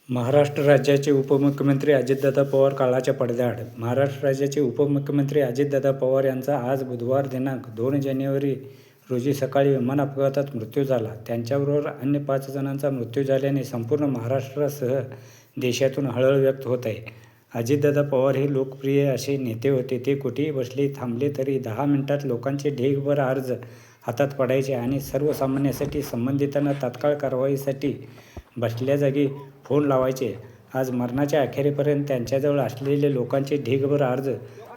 महाराष्ट्र राज्याचे उपमुख्यमंत्री अजितदादा पवार काळाच्या पडद्याआड. महाराष्ट्र राज्याचे उपमुख्यमंत्री अजितदादा पवार यांचा आज बुधवार दिनांक 2 जानेवारी रोजी सकाळी विमान अपघातात मृत्यू झाला. त्यांच्याबरोबर अन्य 5 जणांचा मृत्यू झाल्याने संपूर्ण महाराष्ट्रासह देशातून हळहळ व्यक्त होत आहे. अजितदादा पवार हे लोकप्रिय असे नेते होते. ते कुठेही बसले थांबले तरी 10 मिनिटात लोकांचे ढीगभर अर्ज हातात पडायचे आणि सर्वसामान्यांसाठी संबंधितांना तात्काळ कारवाईसाठी बसल्या जागी फोन लावायचे. आज मरणाच्या अखेरीपर्यंत त्यांच्याजवळ असलेले लोकांचे ढीगभर अर्ज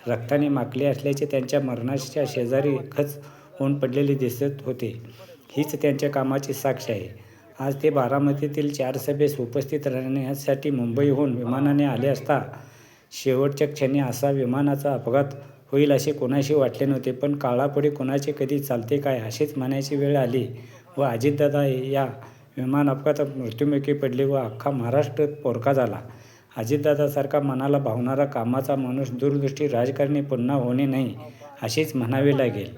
रक्ताने माखले असल्याचे त्यांच्या मरणाच्या शेजारी खच होऊन पडलेले दिसत होते. हीच त्यांच्या कामाची साक्ष आहे. आज ते बारामतीतील 4 सभेस उपस्थित राहण्यासाठी मुंबईहून विमानाने आले असता शेवटच्या क्षणी असा विमानाचा अपघात होईल असे कोणाशी वाटले नव्हते. पण काळापुढे कोणाचे कधी चालते काय असेच म्हणायची वेळ आली व अजितदादा या विमान अपघातात मृत्युमुखी पडले व अख्खा महाराष्ट्र पोरका झाला. अजितदादासारखा मनाला भावणारा कामाचा माणूस, दूरदृष्टी राजकारणी पुन्हा होणे नाही असेच म्हणावे लागेल.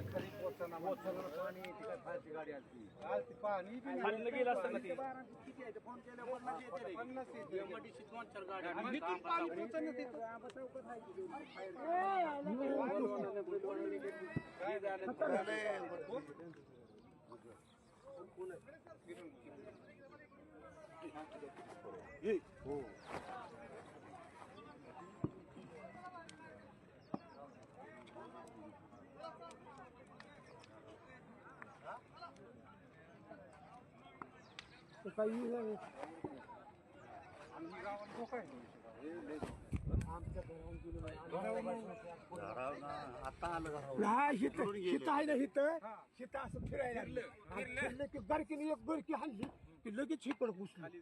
असं फिरायला लागलं की बारकीने एक बरकी हल्ली की लगेच हिकडं घुसली.